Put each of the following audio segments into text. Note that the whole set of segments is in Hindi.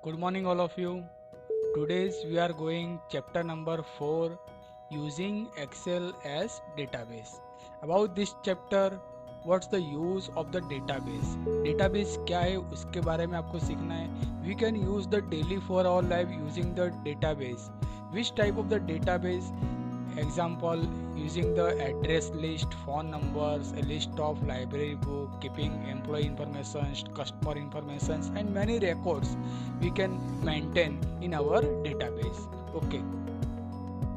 Good morning, all of you. Today's we are going chapter number 4 using Excel as database. About this chapter, what's the use of the database? Database क्या है उसके बारे में आपको सीखना है. We can use the daily for our life using the database. Which type of the database? Example, using the address list, phone numbers, a list of library book, keeping employee information, customer information, and many records we can maintain in our database. Okay,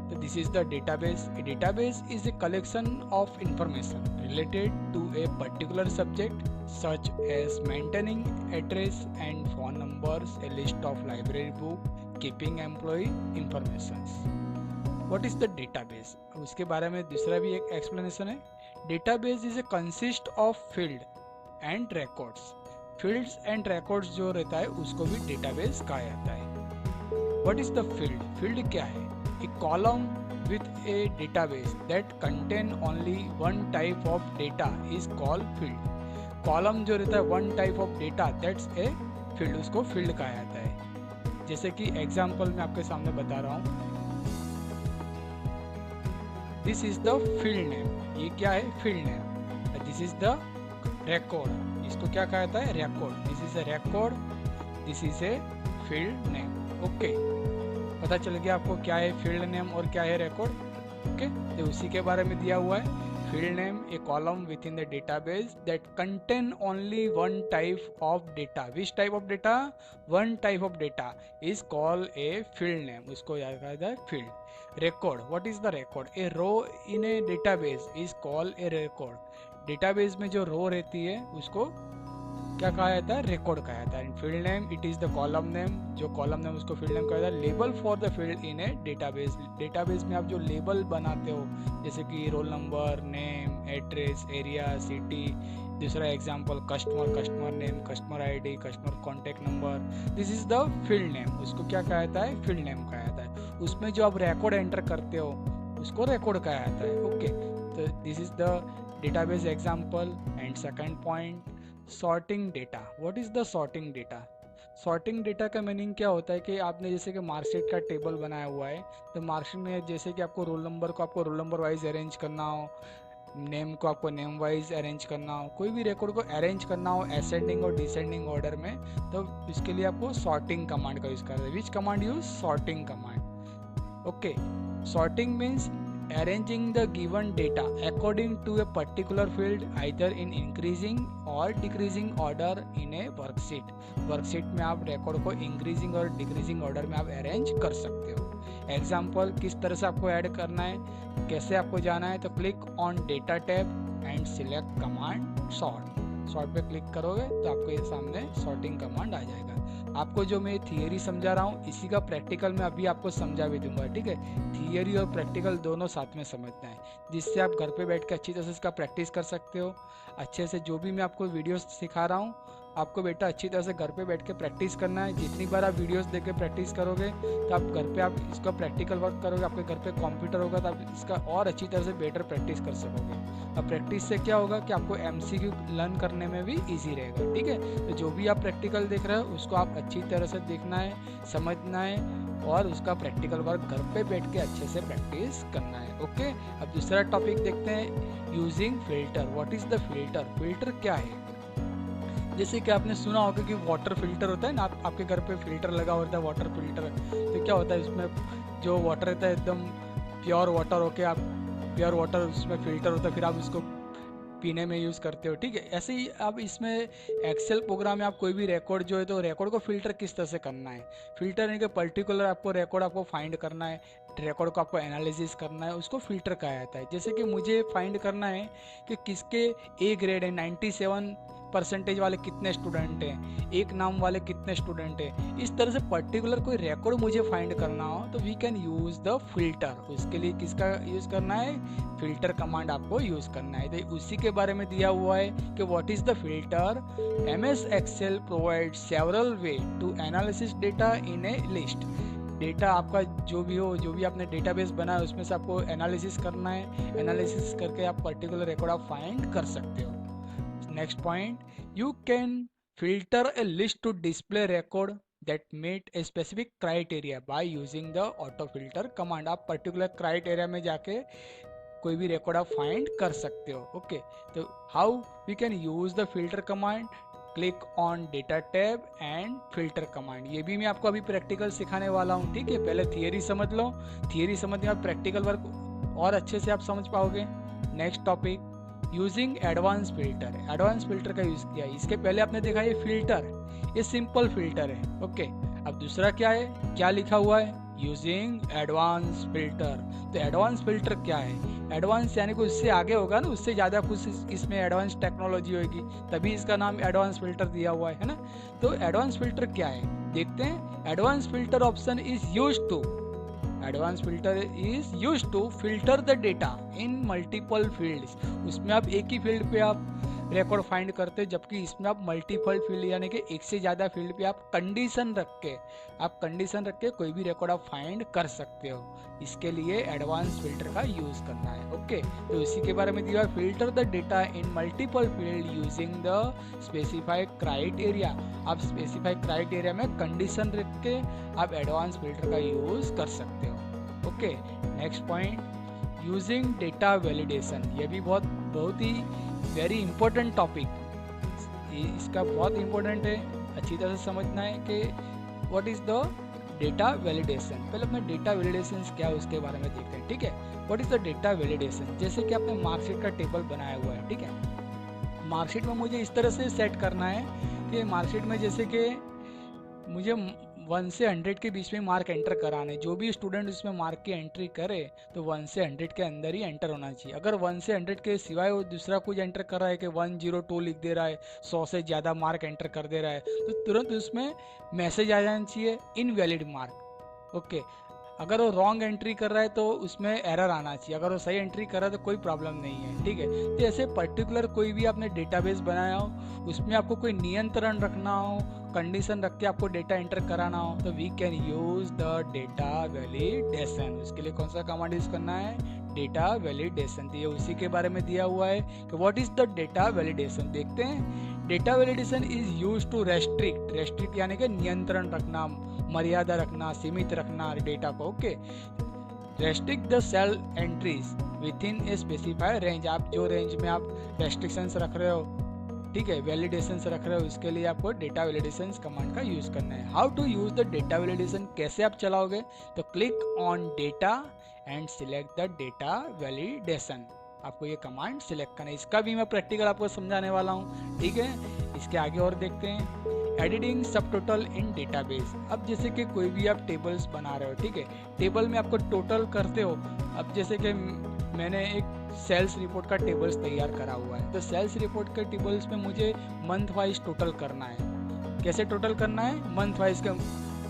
so this is the database. A database is a collection of information related to a particular subject, such as maintaining address and phone numbers, a list of library book, keeping employee information. What is the database. उसके बारे में दूसरा भी एक एक्सप्लेनेशन है. Database is a consist of field and records. Fields and records जो रहता है उसको भी डेटाबेस कहा जाता है. What is the field. Field क्या है? A column with a database that contain only one type of data is called field. Column जो रहता है one type of data that's a field, उसको फील्ड कहा जाता है. जैसे कि एग्जाम्पल मैं आपके सामने बता रहा हूँ. This is the field name. ये क्या है? Field name. This is the record. इसको क्या कहा जाता है? Record. This is a record. This is a field name. Okay, पता चल गया आपको क्या है फील्ड नेम और क्या है रिकॉर्ड. ओके, तो उसी के बारे में दिया हुआ है. Field name a column within the database that contain only one type of data. Which type of data? One type of data is called a field name. उसको याद कहा जाता है field. Record. What is the record? A row in a database is called a record. Database में जो रो रहती है उसको क्या कहा जाता है? रिकॉर्ड कहा जाता है. Field name it is the column name. जो कॉलम नेम उसको फील्ड नेम कहा जाता है. Label for the field in a database. Database में आप जो लेबल बनाते हो जैसे कि roll number, name, address, area, city. दूसरा example customer, customer name, customer ID, customer contact number. This is the field name. उसको क्या कहा जाता है? फील्ड नेम कहा जाता है. उसमें जो आप रिकॉर्ड एंटर करते हो उसको रिकॉर्ड कहा जाता है. ओके, तो this is the database example. And second point, sorting data. What is the sorting data? Sorting data का मीनिंग क्या होता है कि आपने जैसे कि मार्कशीट का टेबल बनाया हुआ है, तो मार्कशीट में जैसे कि आपको रोल नंबर को आपको रोल नंबर वाइज अरेंज करना हो, नेम को आपको नेम वाइज अरेंज करना हो, कोई भी रिकॉर्ड को अरेंज करना हो असेंडिंग और डिसेंडिंग ऑर्डर में, तो इसके लिए आपको सॉर्टिंग कमांड का यूज़ करना है. विच command use? Sorting command. Okay, sorting means arranging the given data according to a particular field either in increasing or decreasing order in a worksheet. Worksheet में आप रिकॉर्ड को इंक्रीजिंग और डिक्रीजिंग ऑर्डर में आप अरेंज कर सकते हो. एग्जाम्पल, किस तरह से आपको ऐड करना है, कैसे आपको जाना है, तो click on data tab and select command sort. Sort पे क्लिक करोगे तो आपको ये सामने सॉर्टिंग कमांड आ जाएगा. आपको जो मैं थियरी समझा रहा हूँ इसी का प्रैक्टिकल में अभी आपको समझा भी दूंगा. ठीक है, थियरी और प्रैक्टिकल दोनों साथ में समझना है, जिससे आप घर पे बैठ के अच्छी तरह से इसका प्रैक्टिस कर सकते हो. अच्छे से जो भी मैं आपको वीडियोस सिखा रहा हूँ आपको बेटा अच्छी तरह से घर पे बैठ के प्रैक्टिस करना है. जितनी बार आप वीडियोस देख के प्रैक्टिस करोगे तो आप घर पे आप इसका प्रैक्टिकल वर्क करोगे, आपके घर पे कंप्यूटर होगा तो आप इसका और अच्छी तरह से बेटर प्रैक्टिस कर सकोगे. अब प्रैक्टिस से क्या होगा कि आपको एमसीक्यू लर्न करने में भी ईजी रहेगा. ठीक है, तो जो भी आप प्रैक्टिकल देख रहे हो उसको आप अच्छी तरह से देखना है, समझना है और उसका प्रैक्टिकल वर्क घर पे बैठ के अच्छे से प्रैक्टिस करना है. ओके, अब दूसरा टॉपिक देखते हैं, using filter. What is the filter? Filter क्या है? जैसे कि आपने सुना होगा कि वाटर फिल्टर होता है ना, आपके घर पे फिल्टर लगा होता है वाटर फिल्टर. तो क्या होता है उसमें जो वाटर रहता है एकदम प्योर वाटर होके आप प्योर वाटर उसमें फिल्टर होता है, फिर आप उसको पीने में यूज़ करते हो. ठीक है, ऐसे ही आप इसमें एक्सेल प्रोग्राम में आप कोई भी रिकॉर्ड जो है तो रिकॉर्ड को फिल्टर किस तरह से करना है. फिल्टर यानी कि पर्टिकुलर आपको रिकॉर्ड आपको फाइंड करना है, रिकॉर्ड को आपको एनालिसिस करना है, उसको फिल्टर कहा जाता है. जैसे कि मुझे फाइंड करना है कि किसके ए ग्रेड है, 97% वाले कितने स्टूडेंट हैं, एक नाम वाले कितने स्टूडेंट हैं. इस तरह से पर्टिकुलर कोई रिकॉर्ड मुझे फाइंड करना हो तो we can use the filter. उसके लिए किसका यूज़ करना है? फिल्टर कमांड आपको यूज़ करना है. तो उसी के बारे में दिया हुआ है कि what is the filter. MS Excel provide several way to analysis data in a list. Data आपका जो भी हो, जो भी आपने डेटाबेस बनाया है उसमें से आपको एनालिसिस करना है. एनालिसिस करके आप पर्टिकुलर रिकॉर्ड आप फाइंड कर सकते हो. Next point, you can filter a list to display record that meet a specific criteria by using the auto filter command। आप पर्टिकुलर क्राइटेरिया में जाके कोई भी रिकॉर्ड आप फाइंड कर सकते हो। ओके, तो how we can use the filter command, click on data tab and filter command. ये भी मैं आपको अभी प्रैक्टिकल सिखाने वाला हूँ, ठीक है। पहले थियरी समझ लो, थियरी समझने के बाद प्रैक्टिकल वर्क और अच्छे से आप समझ पाओगे। Next topic, using advance filter. Advance filter का यूज किया, इसके पहले आपने देखा ये फिल्टर, ये सिंपल फिल्टर है। ओके, अब दूसरा क्या है, क्या लिखा हुआ है, यूजिंग एडवांस फिल्टर। तो एडवांस फिल्टर क्या है, एडवांस यानी कि उससे आगे होगा ना, उससे ज़्यादा कुछ इसमें एडवांस टेक्नोलॉजी होगी, तभी इसका नाम एडवांस फिल्टर दिया हुआ है ना। तो एडवांस फिल्टर क्या है देखते हैं। Advance filter option is use to, advance filter is use to filter the data in multiple fields. उसमें आप एक ही फील्ड पे आप रिकॉर्ड फाइंड करते हैं, जबकि इसमें आप मल्टीपल फील्ड यानी कि एक से ज़्यादा फील्ड पे आप कंडीशन रख के कोई भी रिकॉर्ड आप फाइंड कर सकते हो। इसके लिए एडवांस फिल्टर का यूज करना है। ओके, तो इसी के बारे में दिया है, filter the data in multiple field using the specified criteria. आप स्पेसिफाइड क्राइटेरिया में कंडीशन रख के आप एडवांस फिल्टर का यूज कर सकते हो। Okay, next point, using data validation. ये भी बहुत ही वेरी इंपॉर्टेंट टॉपिक, इसका बहुत इंपॉर्टेंट है, अच्छी तरह से समझना है कि what is the data validation. पहले अपने डेटा वैलिडेशन क्या है उसके बारे में देखते हैं, ठीक है। What is the data validation, जैसे कि आपने मार्कशीट का टेबल बनाया हुआ है, ठीक है। मार्कशीट में मुझे इस तरह से सेट करना है कि मार्कशीट में जैसे कि मुझे 1 से 100 के बीच में मार्क एंटर कराने, जो भी स्टूडेंट उसमें मार्क की एंट्री करे तो 1 से 100 के अंदर ही एंटर होना चाहिए। अगर 1 से 100 के सिवाय वो दूसरा कुछ एंटर कर रहा है कि 102 लिख दे रहा है, 100 से ज़्यादा मार्क एंटर कर दे रहा है, तो तुरंत उसमें मैसेज आ जाना चाहिए इनवैलिड मार्क। ओके, अगर वो रॉन्ग एंट्री कर रहा है तो उसमें एरर आना चाहिए, अगर वो सही एंट्री कर रहा है तो कोई प्रॉब्लम नहीं है, ठीक है। तो ऐसे पर्टिकुलर कोई भी आपने डेटाबेस बनाया हो, उसमें आपको कोई नियंत्रण रखना हो, कंडीशन रख के आपको डेटा एंटर कराना हो, तो we can use the data validation. उसके लिए कौन सा कमांड यूज करना है, डेटा वैलिडेशन। तो ये उसी के बारे में दिया हुआ है कि what is the data validation. देखते हैं, data validation is use to restrict यानी कि नियंत्रण रखना, मर्यादा रखना, सीमित रखना डेटा को। Okay, restrict the cell entries within a specified range. आप जो रेंज में आप रेस्ट्रिक्शंस रख रहे हो, ठीक है, वैलिडेशंस रख रहे हो, उसके लिए आपको डेटा वैलिडेशंस कमांड का यूज करना है। How to use the data validation, कैसे आप चलाओगे, तो click on data and select the data validation. आपको ये कमांड सिलेक्ट करना है, इसका भी मैं प्रैक्टिकल आपको समझाने वाला हूँ, ठीक है। इसके आगे और देखते हैं, editing sub total in database. अब जैसे कि कोई भी आप टेबल्स बना रहे हो, ठीक है, टेबल में आपको टोटल करते हो। अब जैसे कि मैंने एक सेल्स रिपोर्ट का टेबल्स तैयार करा हुआ है, तो सेल्स रिपोर्ट के टेबल्स में मुझे मंथ वाइज टोटल करना है। कैसे टोटल करना है, मंथ वाइज का,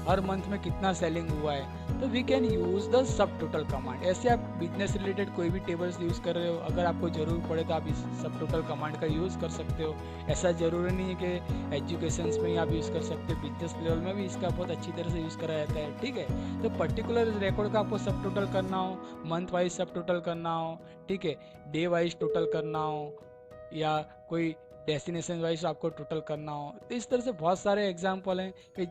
हर मंथ में कितना सेलिंग हुआ है, तो we can use the sub total command. ऐसे आप बिजनेस रिलेटेड कोई भी टेबल्स यूज कर रहे हो, अगर आपको जरूर पड़े तो आप इस सब टोटल कमांड का यूज कर सकते हो। ऐसा जरूरी नहीं है कि एजुकेशन में ही आप यूज कर सकते हो, बिजनेस लेवल में भी इसका बहुत अच्छी तरह से यूज करा जाता है, ठीक है। तो पर्टिकुलर रिकॉर्ड का आपको सब टोटल करना हो, मंथ वाइज सब टोटल करना हो, ठीक है, डे वाइज टोटल करना हो, या कोई डेस्टिनेशन वाइज आपको टोटल करना हो, तो इस तरह से बहुत सारे एग्जाम्पल हैं कि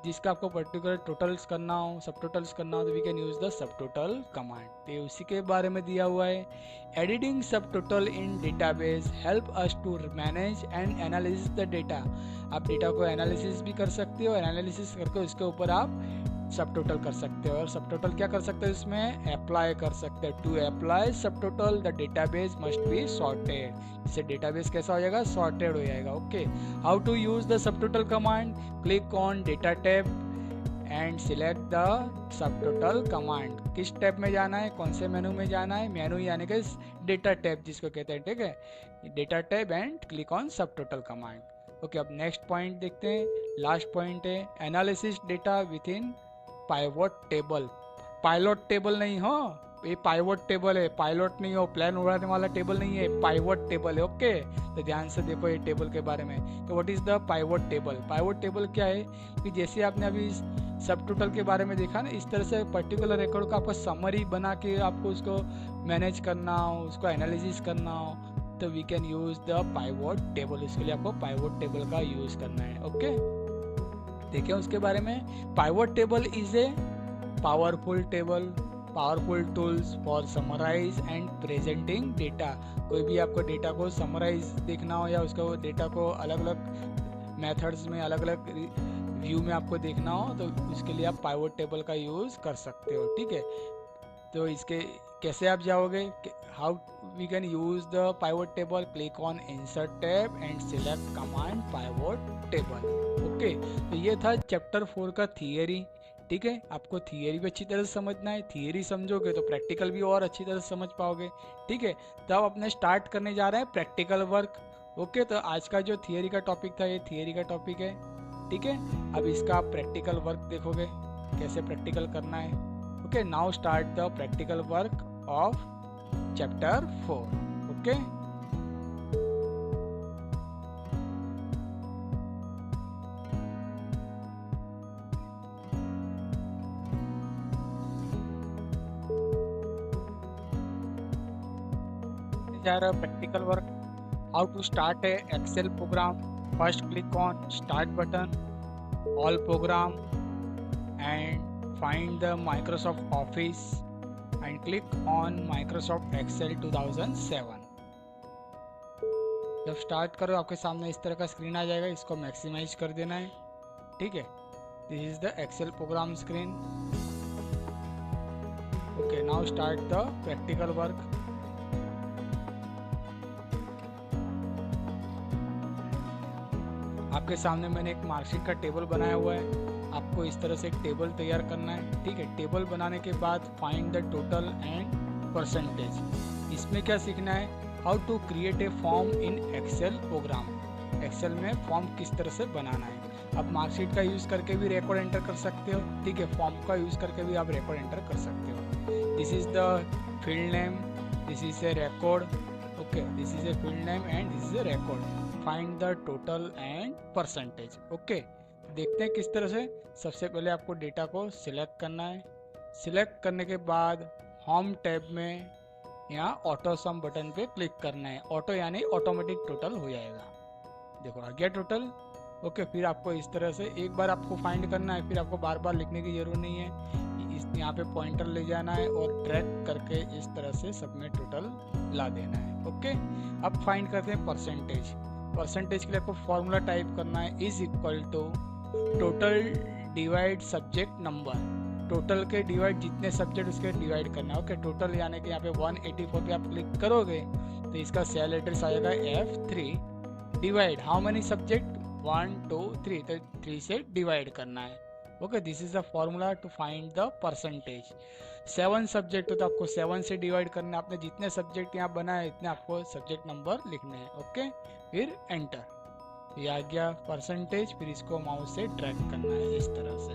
जिसका आपको पर्टिकुलर टोटल्स करना हो, सब टोटल्स करना हो, तो we can use the sub total command. तो उसी के बारे में दिया हुआ है, editing sub total in database help us to manage and analysis the data. आप डेटा को एनालिसिस भी कर सकते हो, एनालिसिस करके उसके ऊपर आप सब टोटल कर सकते हो। और सब टोटल क्या कर सकते हो, इसमें अप्लाई कर सकते हो। To apply sub total the database must be sorted. इससे डेटाबेस कैसा हो जाएगा, सॉर्टेड हो जाएगा। Okay, how to use the sub total command, click on data tab and select the sub total command. किस टैब में जाना है, कौन से मेनू में जाना है, मेनू यानी कि डेटा टैब जिसको कहते हैं, ठीक है, data tab and click on सब टोटल कमांड। ओके, अब नेक्स्ट पॉइंट देखते हैं, लास्ट पॉइंट है analysis data with in pivot table. Pilot table नहीं हो, ये पाइवट टेबल है, पायलट नहीं हो, प्लेन उड़ाने वाला टेबल नहीं है, पाइवट टेबल है। ओके, तो ध्यान से देखो ये टेबल के बारे में। तो what is the pivot table. Pivot table क्या है कि जैसे आपने अभी सब टोटल के बारे में देखा ना, इस तरह से पर्टिकुलर रिकॉर्ड का आपको समरी बना के आपको उसको मैनेज करना हो, उसको एनालिसिस करना हो, तो we can use the pivot table. इसके लिए आपको पाइवट टेबल का यूज करना है। ओके, देखें उसके बारे में। Pivot table is a powerful table, powerful tools for summarise and presenting data. कोई भी आपको डेटा को समराइज देखना हो या उसका डेटा को अलग अलग मेथड्स में, अलग अलग व्यू में आपको देखना हो, तो उसके लिए आप पाइवट टेबल का यूज़ कर सकते हो। ठीक है, तो इसके कैसे आप जाओगे, how we can use the pivot table, click on insert tab and select command pivot table. Okay, तो ये था चैप्टर 4 का थियरी। ठीक है, आपको थियरी भी अच्छी तरह से समझना है, थियरी समझोगे तो प्रैक्टिकल भी और अच्छी तरह से समझ पाओगे। ठीक है, तो अब अपने स्टार्ट करने जा रहे हैं प्रैक्टिकल वर्क। ओके, तो आज का जो थियरी का टॉपिक था, ये थियरी का टॉपिक है। ठीक है, अब इसका आप प्रैक्टिकल वर्क देखोगे कैसे प्रैक्टिकल करना है। Okay, now start the practical work of chapter 4। Okay, जा रहा है practical work. How to start a excel program. First click on start button, all program and find the Microsoft Office and click on Microsoft Excel 2007। जब स्टार्ट करो आपके सामने इस तरह का स्क्रीन आ जाएगा, इसको मैक्सिमाइज कर देना है। ठीक है, this is the excel program screen. Okay, now start the practical work. आपके सामने मैंने एक मार्कशीट का टेबल बनाया हुआ है, आपको इस तरह से एक टेबल तैयार करना है। ठीक है, टेबल बनाने के बाद find the total and percentage. इसमें क्या सीखना है, how to create a form in excel program. Excel में फॉर्म किस तरह से बनाना है। आप मार्कशीट का यूज़ करके भी रिकॉर्ड एंटर कर सकते हो। ठीक है, फॉर्म का यूज़ करके भी आप रिकॉर्ड एंटर कर सकते हो। This is the field name, this is a record. Okay, this is a field name and this is a record. Find the total and percentage. Okay, देखते हैं किस तरह से। सबसे पहले आपको डेटा को सिलेक्ट करना है। सिलेक्ट करने के बाद होम टैब में यहाँ ऑटो सम बटन पे क्लिक करना है। ऑटो यानी ऑटोमेटिक टोटल हो जाएगा। देखो आ गया टोटल। ओके, फिर आपको इस तरह से एक बार आपको फाइंड करना है, फिर आपको बार बार लिखने की जरूरत नहीं है। इस यहाँ पे पॉइंटर ले जाना है और ड्रैग करके इस तरह से सब में टोटल ला देना है। ओके, अब फाइंड करते हैं परसेंटेज। परसेंटेज के लिए आपको फॉर्मूला टाइप करना है, is equal to total divide subject number. Total के डिवाइड जितने सब्जेक्ट उसके डिवाइड करना है। ओके, टोटल यानी कि यहाँ पे 184 पे आप क्लिक करोगे तो इसका सेल एड्रेस आएगा F3 divide how many subject 1 2 3, तो 3 से डिवाइड करना है। Okay, this is the formula to find the percentage. 7 subject तो आपको 7 से डिवाइड करना है। आपने जितने सब्जेक्ट यहाँ बनाए इतने आपको सब्जेक्ट नंबर लिखने हैं। ओके, फिर एंटर, ये आ गया परसेंटेज। फिर इसको माउस से ड्रैग करना है इस तरह से।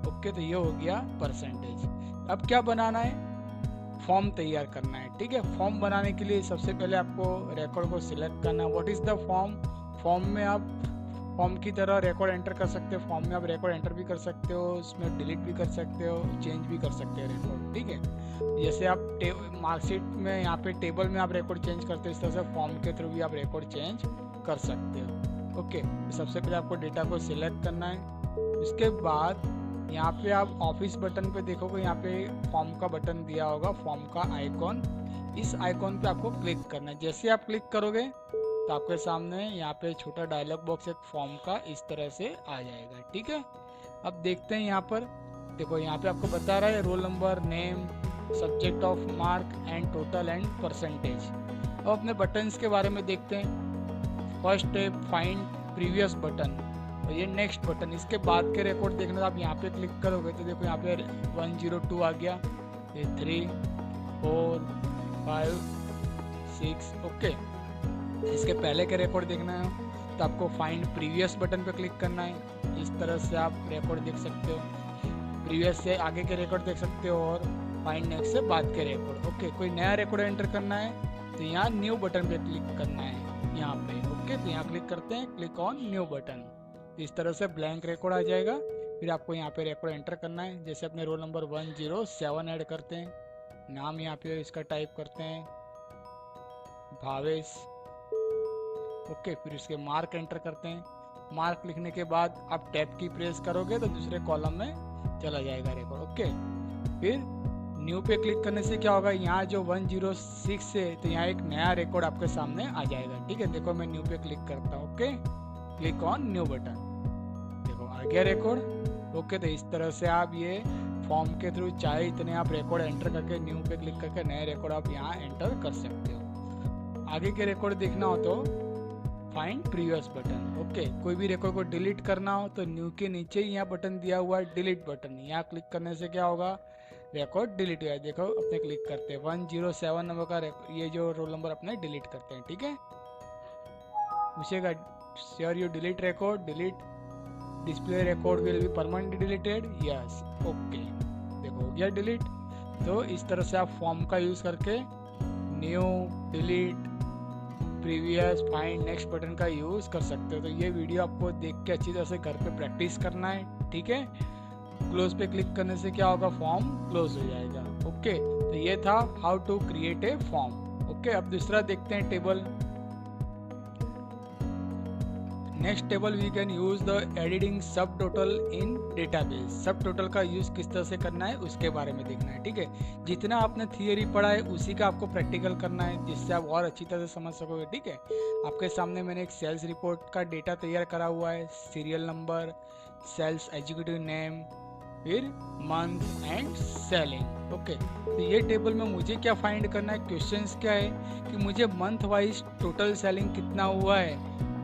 ओके, तो ये हो गया परसेंटेज। अब क्या बनाना है, फॉर्म तैयार करना है। ठीक है, फॉर्म बनाने के लिए सबसे पहले आपको रिकॉर्ड को सिलेक्ट करना है। What is the form. Form में आप फॉर्म की तरह रिकॉर्ड एंटर कर सकते हो। फॉर्म में आप रिकॉर्ड एंटर भी कर सकते हो, उसमें डिलीट भी कर सकते हो, चेंज भी कर सकते हो रिकॉर्ड। ठीक है, जैसे आप मार्कशीट में यहाँ पे टेबल में आप रिकॉर्ड चेंज करते हो, इस तरह से फॉर्म के थ्रू भी आप रिकॉर्ड चेंज कर सकते हो। ओके, तो सबसे पहले आपको डेटा को सिलेक्ट करना है। उसके बाद यहाँ पे आप ऑफिस बटन पे देखोगे, यहाँ पे फॉर्म का बटन दिया होगा, फॉर्म का आइकॉन। इस आइकॉन पे आपको क्लिक करना है। जैसे आप क्लिक करोगे तो आपके सामने यहाँ पे छोटा डायलॉग बॉक्स एक फॉर्म का इस तरह से आ जाएगा। ठीक है, अब देखते हैं यहाँ पर। देखो यहाँ पे आपको बता रहा है role number, name, subject of mark and total and percentage. अब अपने बटन्स के बारे में देखते हैं। फर्स्ट है फाइंड प्रीवियस बटन और ये नेक्स्ट बटन। इसके बाद के रिकॉर्ड देखना, आप यहाँ पे क्लिक करोगे तो देखो यहाँ पे 102 आ गया, ये 3 4 5 6। ओके, इसके पहले के रिकॉर्ड देखना है तो आपको फाइंड प्रीवियस बटन पे क्लिक करना है। इस तरह से आप रिकॉर्ड देख सकते हो, प्रीवियस से आगे के रिकॉर्ड देख सकते हो और फाइंड नेक्स्ट से बाद के रिकॉर्ड। ओके, कोई नया रिकॉर्ड एंटर करना है तो यहाँ न्यू बटन पे क्लिक करना है यहाँ पे। ओके, तो यहाँ क्लिक करते हैं, क्लिक ऑन न्यू बटन। इस तरह से ब्लैंक रिकॉर्ड आ जाएगा। फिर आपको यहाँ पे रिकॉर्ड एंटर करना है। जैसे अपने रोल नंबर 107 ऐड करते हैं, नाम यहाँ पे इसका टाइप करते हैं भावेश। ओके, फिर इसके मार्क एंटर करते हैं। मार्क लिखने के बाद आप टैब की प्रेस करोगे तो दूसरे कॉलम में चला जाएगा रिकॉर्ड। ओके, फिर न्यू पे क्लिक करने से क्या होगा, यहाँ जो 106 है तो यहाँ एक नया रिकॉर्ड आपके सामने आ जाएगा। ठीक है, देखो मैं न्यू पे क्लिक करता हूँ। Okay, click on new button, देखो आ गया रिकॉर्ड। ओके, तो इस तरह से आप ये फॉर्म के थ्रू चाहे इतने आप रिकॉर्ड एंटर करके न्यू पे क्लिक करके नए रिकॉर्ड आप यहाँ एंटर कर सकते हो। आगे के रिकॉर्ड देखना हो तो फाइंड प्रीवियस बटन। ओके, कोई भी रिकॉर्ड को डिलीट करना हो तो न्यू के नीचे ही यहाँ बटन दिया हुआ है डिलीट बटन, यहाँ क्लिक करने से क्या होगा, रिकॉर्ड डिलीट हुआ है। देखो अपने क्लिक करते हैं 107 नंबर का ये जो रोल नंबर अपने डिलीट करते हैं। ठीक है, पूछेगा sure you delete record, delete display record will be permanently deleted, yes. Okay, देखो हो गया डिलीट। तो इस तरह से आप फॉर्म का यूज़ करके new, delete, previous, find, next button का यूज़ कर सकते हो। तो ये वीडियो आपको देख के अच्छी तरह से घर पे प्रैक्टिस करना है। ठीक है, क्लोज पे क्लिक करने से क्या होगा, फॉर्म क्लोज हो जाएगा। ओके, तो ये था how to create a form. Okay, अब दूसरा देखते हैं table. Next table we can use the editing sub total in database. Sub total का यूज किस तरह से करना है उसके बारे में देखना है। ठीक है, जितना आपने थियरी पढ़ा है उसी का आपको प्रैक्टिकल करना है, जिससे आप और अच्छी तरह से समझ सकोगे। ठीक है, आपके सामने मैंने एक सेल्स रिपोर्ट का डेटा तैयार करा हुआ है, serial number, sales executive name, फिर मंथ एंड सेलिंग। ओके, तो ये टेबल में मुझे क्या फाइंड करना है, क्वेश्चंस क्या है कि मुझे मंथ वाइज टोटल सेलिंग कितना हुआ है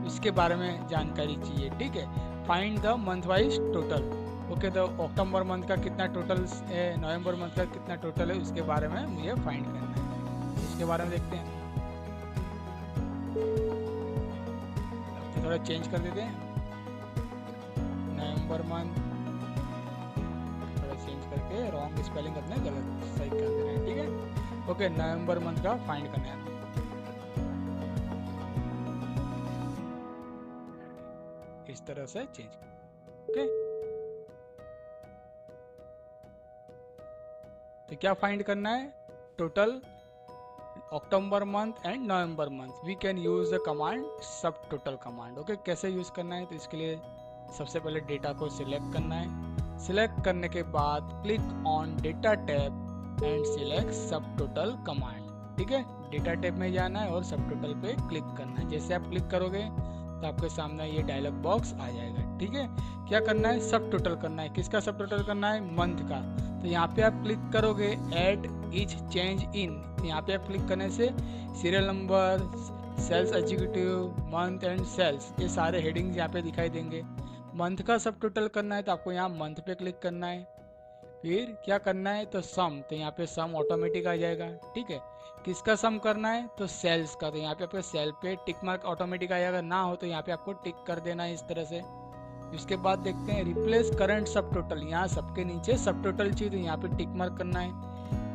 उसके बारे में जानकारी चाहिए। ठीक है, find the month wise total. Okay, तो अक्टूबर मंथ का कितना टोटल है, नवंबर मंथ का कितना टोटल है उसके बारे में मुझे फाइंड करना है। इसके बारे में देखते हैं, तो थोड़ा चेंज कर देते हैं, नवंबर मंथ थोड़ा चेंज करके रॉन्ग स्पेलिंग अपने गलत सही कर दे रहे हैं। ठीक है, ओके, नवंबर मंथ का फाइंड करना है। इस तरह से चेंज। ओके, तो क्या फाइंड करना है, total October month and November month. We can use the command sub total command. Okay, कैसे यूज करना है, तो इसके लिए सबसे पहले डेटा को सिलेक्ट करना है। सिलेक्ट करने के बाद click on data tab and select सब टोटल कमांड। ठीक है, डेटा टैब में जाना है और सब टोटल पे क्लिक करना है। जैसे आप क्लिक करोगे तो आपके सामने ये डायलॉग बॉक्स आ जाएगा। ठीक है, क्या करना है, सब टोटल करना है। किसका सब टोटल करना है, मंथ का। तो यहाँ पे आप क्लिक करोगे ऐड ईच चेंज इन, तो यहाँ पे आप क्लिक करने से serial number, sales executive, month and sales, ये सारे हेडिंग्स यहाँ पे दिखाई देंगे। मंथ का सब टोटल करना है तो आपको यहाँ मंथ पे क्लिक करना है। फिर क्या करना है, तो सम, तो यहाँ पे सम ऑटोमेटिक आ जाएगा। ठीक है, किसका सम करना है, तो सेल्स का, तो यहाँ पे आपको सेल पे टिक मार्क ऑटोमेटिक आएगा, ना हो तो यहाँ पे आपको टिक कर देना है इस तरह से। उसके बाद देखते हैं रिप्लेस करंट सब टोटल, यहाँ सबके नीचे सब टोटल चाहिए तो यहाँ पे टिक मार्क करना है।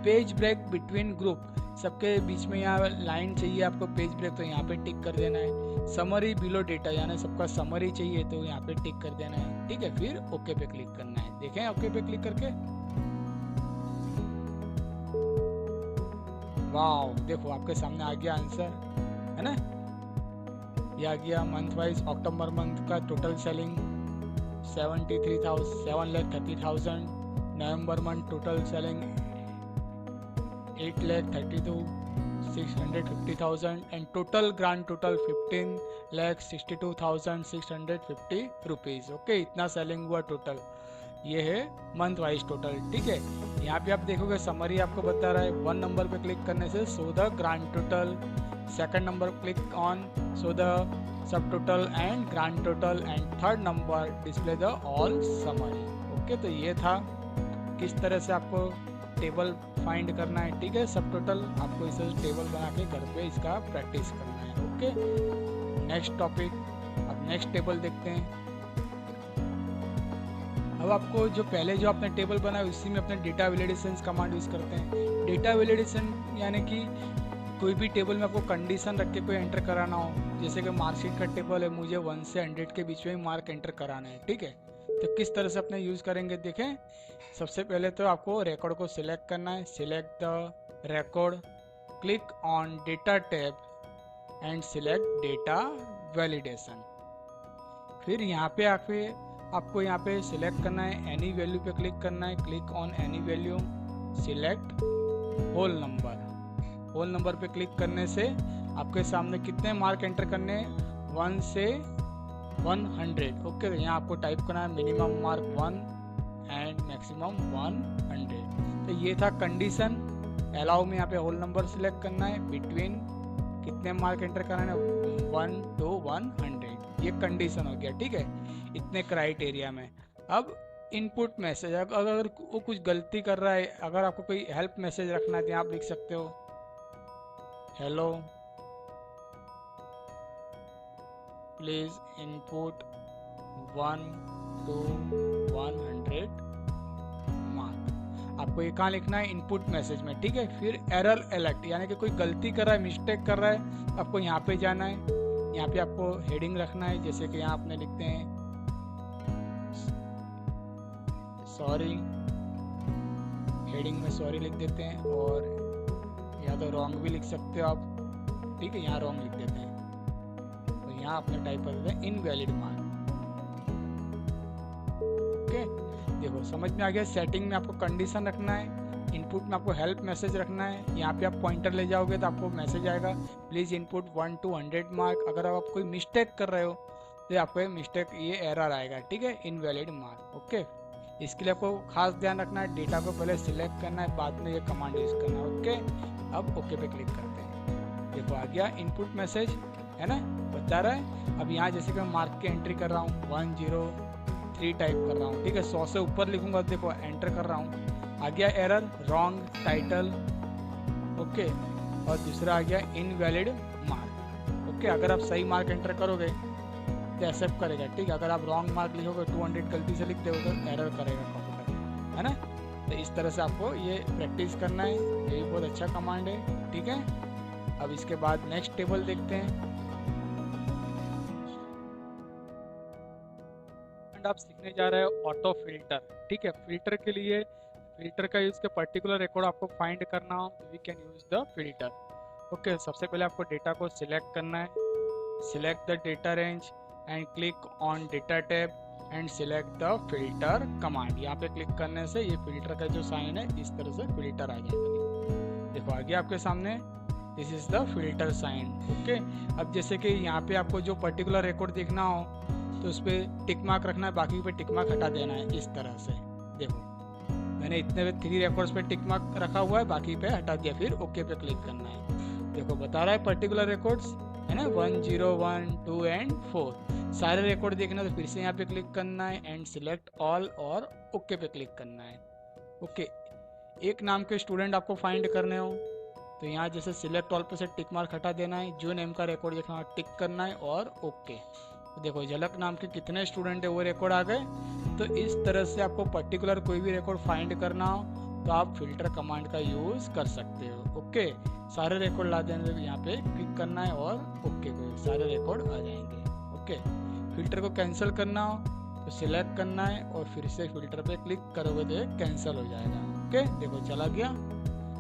पेज ब्रेक बिटवीन ग्रुप, सबके बीच में यहाँ लाइन चाहिए आपको पेज ब्रेक, तो यहाँ पे टिक कर देना है। समरी बिलो डेटा, यानी सबका समरी चाहिए तो यहाँ पे टिक कर देना है। ठीक है, फिर ओके पे क्लिक करना है। देखें ओके पे क्लिक करके, वाह, देखो आपके सामने आ गया आंसर, है ना, ये आ गया। मंथ वाइज अक्टूबर मंथ का total selling 7,30,000। November month total selling 8,32,650,000 and total grand total 15,62,650 rupees. Okay, इतना सेलिंग हुआ टोटल, ये है मंथ वाइज टोटल। ठीक है, यहाँ पे आप देखोगे समरी आपको बता रहा है। 1 नंबर पे क्लिक करने से show the grand total, second number click on show the sub total and grand total and third number display the all summary. Okay, तो ये था किस तरह से आपको टेबल फाइंड करना है। ठीक है, सब टोटल आपको इसे टेबल बना के घर पे इसका प्रैक्टिस करना है। ओके, नेक्स्ट टॉपिक, अब नेक्स्ट टेबल देखते हैं। अब आपको जो पहले जो आपने टेबल बनाया उसी में अपने डेटा वैलिडेशन कमांड यूज़ करते हैं। डेटा वैलिडेशन यानी कि कोई भी टेबल में आपको कंडीशन रख के कोई एंटर कराना हो, जैसे कि मार्कशीट का टेबल है, मुझे 1 से 100 के बीच में ही मार्क एंटर कराना है। ठीक है, तो किस तरह से अपने यूज़ करेंगे देखें। सबसे पहले तो आपको रिकॉर्ड को सिलेक्ट करना है। Select the record, click on data tab and select data validation. फिर यहाँ पे आके आपको यहाँ पे सिलेक्ट करना है, एनी वैल्यू पे क्लिक करना है, click on any value, select whole number. Whole number पे क्लिक करने से आपके सामने कितने मार्क एंटर करने हैं, 1 से 100। ओके, तो यहाँ आपको टाइप करना है मिनिमम मार्क 1 एंड मैक्सिमम 100। तो ये था कंडीशन। अलाउ में यहाँ पे होल नंबर सिलेक्ट करना है, बिटवीन कितने मार्क एंटर कराना है, 1 to 100। ये कंडीशन हो गया, ठीक है, इतने क्राइटेरिया में। अब इनपुट मैसेज, अगर वो कुछ गलती कर रहा है, अगर आपको कोई हेल्प मैसेज रखना है तो आप लिख सकते हो hello please input 1 to 100 mark. आपको ये कहाँ लिखना है, इनपुट मैसेज में, ठीक है। फिर एरर अलर्ट, यानी कि कोई गलती कर रहा है, मिस्टेक कर रहा है, आपको यहाँ पे जाना है। यहाँ पे आपको हेडिंग रखना है, जैसे कि यहाँ आपने लिखते हैं सॉरी, हेडिंग में सॉरी लिख देते हैं, और या तो रॉन्ग भी लिख सकते हो आप, ठीक है, यहाँ रॉन्ग लिख देते हैं, तो यहाँ आपने टाइप कर देते हैं इनवैलिड मार्क। ओके, देखो समझ में आ गया। सेटिंग में आपको कंडीशन रखना है, इनपुट में आपको हेल्प मैसेज रखना है। यहाँ पे आप पॉइंटर ले जाओगे तो आपको मैसेज आएगा प्लीज़ इनपुट 1 to 100 मार्क। अगर आप कोई मिस्टेक कर रहे हो तो आपको मिस्टेक, ये एरर आएगा, ठीक है, इनवैलिड मार्क। ओके, इसके लिए आपको खास ध्यान रखना है, डेटा को पहले सिलेक्ट करना है, बाद में ये कमांड यूज़ करना है। ओके, अब ओके पे क्लिक करते हैं। देखो आ गया इनपुट मैसेज, है ना, बता रहा है। अब यहाँ जैसे कि मैं मार्क की एंट्री कर रहा हूँ, 103 टाइप कर रहा हूँ, ठीक है, 100 से ऊपर लिखूंगा, देखो एंटर कर रहा हूँ, आ गया एरर रॉन्ग टाइटल। ओके, और दूसरा आ गया इनवैलिड मार्क। ओके, अगर आप सही मार्क एंटर करोगे तो एक्सेप्ट करेगा, ठीक है। अगर आप रॉन्ग मार्क लिखोगे, 200 गलती से लिख दोगे तो एरर करेगा कंप्यूटर, है ना। तो इस तरह से आपको ये प्रैक्टिस करना है, ये बहुत अच्छा कमांड है, ठीक है। अब इसके बाद नेक्स्ट टेबल देखते हैं। आप सीखने जा रहे हैं ऑटो फिल्टर, ठीक है। फिल्टर के लिए, फिल्टर का यूज के पर्टिकुलर रिकॉर्ड आपको फाइंड करना हो, we can use the filter. Okay, सबसे पहले आपको डेटा को सिलेक्ट करना है, select the data range and click on data tab and select the filter command. यहाँ पे क्लिक करने से ये फिल्टर का जो साइन है, इस तरह से फिल्टर आ जाएगा। देखो आ गया आपके सामने, this is the filter sign. Okay, अब जैसे कि यहाँ पे आपको जो पर्टिकुलर रिकॉर्ड देखना हो तो उस पर टिक मार्क रखना है, बाकी पे टिक मार्क हटा देना है, इस तरह से। देखो मैंने इतने 3 रिकॉर्ड्स पे टिक मार्क रखा हुआ है, बाकी पे हटा दिया, फिर ओके पे क्लिक करना है। देखो बता रहा है पर्टिकुलर रिकॉर्ड्स, है ना, 1, 0, 1, 2 एंड 4 सारे रिकॉर्ड देखना, तो फिर से यहाँ पे क्लिक करना है एंड सिलेक्ट ऑल और ओके पे क्लिक करना है। ओके, एक नाम के स्टूडेंट आपको फाइंड करने हो तो यहाँ जैसे सिलेक्ट ऑल पे से टिक मार्क हटा देना है, जो नेम का रिकॉर्ड देखना है टिक करना है और ओके। तो देखो झलक नाम के कितने स्टूडेंट है वो रिकॉर्ड आ गए। तो इस तरह से आपको पर्टिकुलर कोई भी रिकॉर्ड फाइंड करना हो तो आप फिल्टर कमांड का यूज़ कर सकते हो। ओके, सारे रिकॉर्ड ला देने यहाँ पे क्लिक करना है और ओके पे सारे रिकॉर्ड आ जाएंगे। ओके, फिल्टर को कैंसिल करना हो तो सिलेक्ट करना है और फिर से फिल्टर पे क्लिक करोगे तो कैंसिल हो जाएगा। ओके, देखो चला गया।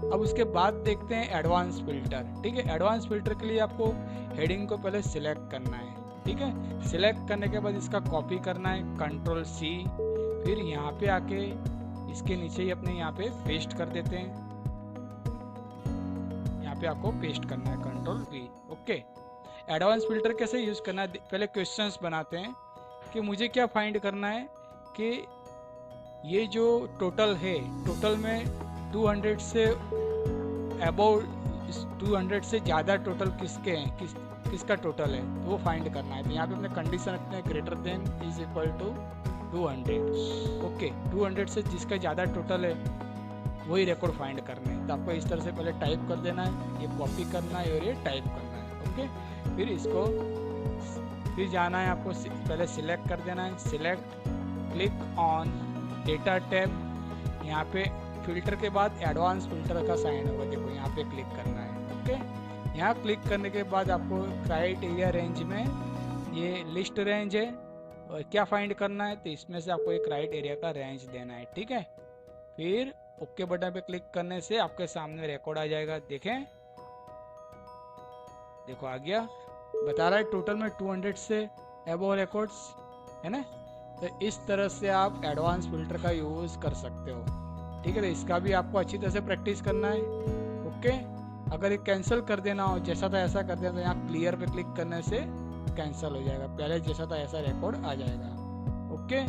अब उसके बाद देखते हैं एडवांस फिल्टर, ठीक है। एडवांस फिल्टर के लिए आपको हेडिंग को पहले सिलेक्ट करना है, ठीक है। सिलेक्ट करने के बाद इसका कॉपी करना है, Ctrl+C, फिर यहाँ पे आके इसके नीचे ही अपने यहाँ पे पेस्ट कर देते हैं। यहाँ पे आपको पेस्ट करना है, Ctrl+V। ओके, एडवांस फिल्टर कैसे यूज़ करना है, पहले क्वेश्चंस बनाते हैं कि मुझे क्या फाइंड करना है कि ये जो टोटल है, टोटल में 200 से अबव, 200 से ज़्यादा टोटल किसके हैं, किसका टोटल है, तो वो फाइंड करना है। तो यहाँ पे अपने कंडीशन रखते हैं greater than is equal to 200। Okay, 200 से जिसका ज़्यादा टोटल है वही रिकॉर्ड फाइंड करना है। तो आपको इस तरह से पहले टाइप कर देना है, ये कॉपी करना है और ये टाइप करना है। ओके, फिर इसको फिर जाना है आपको, पहले सिलेक्ट कर देना है, select, click on data tab, यहाँ पे फिल्टर के बाद एडवांस फिल्टर का साइन होगा, देखो यहाँ पे क्लिक करना है। ओके, यहाँ क्लिक करने के बाद आपको क्राइटेरिया रेंज में ये लिस्ट रेंज है और क्या फाइंड करना है, तो इसमें से आपको एक क्राइटेरिया का रेंज देना है, ठीक है। फिर ओके बटन पे क्लिक करने से आपके सामने रिकॉर्ड आ जाएगा, देखें, देखो आ गया। बता रहा है टोटल में 200 से अबव रिकॉर्ड्स है ना। तो इस तरह से आप एडवांस फिल्टर का यूज़ कर सकते हो, ठीक है। तो इसका भी आपको अच्छी तरह से प्रैक्टिस करना है, ओके। अगर ये कैंसिल कर देना हो, जैसा था ऐसा कर देना, तो यहाँ क्लियर पे क्लिक करने से कैंसिल हो जाएगा, पहले जैसा था ऐसा रिकॉर्ड आ जाएगा, ओके।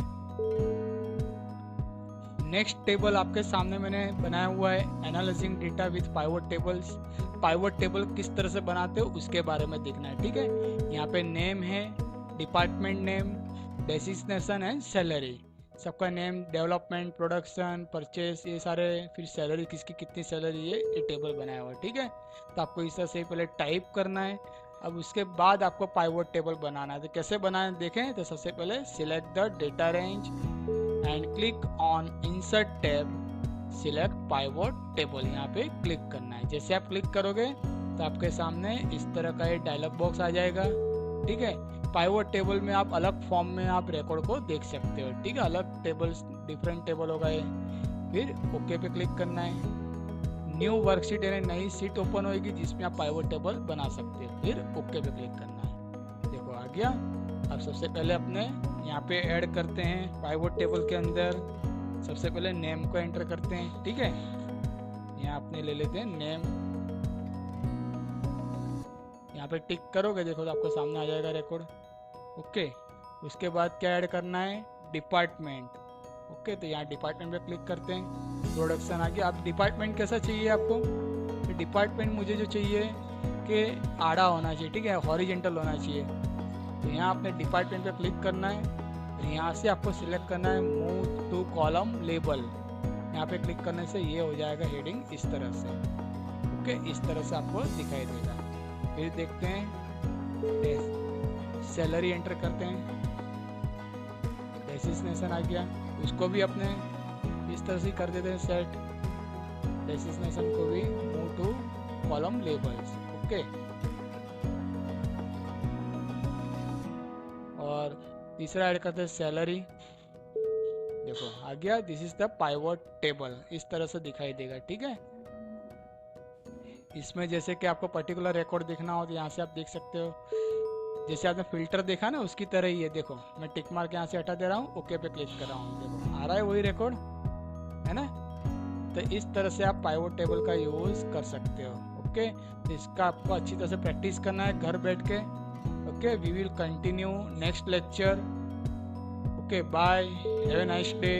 नेक्स्ट टेबल आपके सामने मैंने बनाया हुआ है, analysing data with pivot tables. Pivot table किस तरह से बनाते हो उसके बारे में देखना है, ठीक है। यहाँ पे नेम है, department name, designation and salary, सबका नेम, डेवलपमेंट, प्रोडक्शन, परचेस, ये सारे, फिर सैलरी किसकी कितनी सैलरी है, ये टेबल बनाया हुआ है, ठीक है। तो आपको इस तरह से पहले टाइप करना है। अब उसके बाद आपको पाइवट टेबल बनाना है। तो कैसे बनाए देखें, तो सबसे पहले select the data range and click on insert tab, select pivot table, यहाँ पे क्लिक करना है। जैसे आप क्लिक करोगे तो आपके सामने इस तरह का एक डायलॉग बॉक्स आ जाएगा, ठीक है। पाइवट टेबल में आप अलग फॉर्म में आप रिकॉर्ड को देख सकते हो, ठीक है। अलग टेबल्स, डिफरेंट टेबल होगा ये। फिर ओके पे क्लिक करना है। न्यू वर्कशीट यानी नई सीट ओपन होगी जिसमें आप पाइवट टेबल बना सकते हो, फिर ओके पे क्लिक करना है। देखो आ गया। अब सबसे पहले अपने यहाँ पे ऐड करते हैं पाइवट टेबल के अंदर। सबसे पहले नेम को एंटर करते हैं, ठीक है। यहाँ अपने ले लेते हैं नेम, यहाँ पे टिक करोगे देखो तो आपको सामने आ जाएगा रिकॉर्ड, ओके। उसके बाद क्या ऐड करना है, डिपार्टमेंट, ओके। तो यहाँ डिपार्टमेंट पे क्लिक करते हैं, प्रोडक्शन आ गया। अब डिपार्टमेंट कैसा चाहिए आपको, तो डिपार्टमेंट मुझे जो चाहिए कि आड़ा होना चाहिए, ठीक है, हॉरिजेंटल होना चाहिए। तो यहाँ आपने डिपार्टमेंट पे क्लिक करना है, तो यहाँ से आपको सिलेक्ट करना है मूव टू कॉलम लेबल, यहाँ पे क्लिक करने से ये हो जाएगा हेडिंग इस तरह से, ओके। इस तरह से आपको दिखाई देगा। फिर देखते हैं सैलरी एंटर करते हैं, डेसिग्नेशन आ गया, उसको भी अपने इस तरह से कर देते हैं सेट, डेसिग्नेशन को भी move to column labels, okay. और तीसरा ऐड करते हैं सैलरी, देखो आ गया। This is the pivot table, इस तरह से दिखाई देगा, ठीक है। इसमें जैसे कि आपको पर्टिकुलर रिकॉर्ड देखना हो तो यहाँ से आप देख सकते हो, जैसे आपने फिल्टर देखा ना उसकी तरह ही है। देखो मैं टिक मार्क यहाँ से हटा दे रहा हूँ, ओके पे क्लिक कर रहा हूँ, देखो आ रहा है वही रिकॉर्ड, है ना। तो इस तरह से आप पाइवट टेबल का यूज़ कर सकते हो, ओके। तो इसका आपको अच्छी तरह से प्रैक्टिस करना है घर बैठ के, okay. We will continue next lecture, okay. Bye, have a nice day.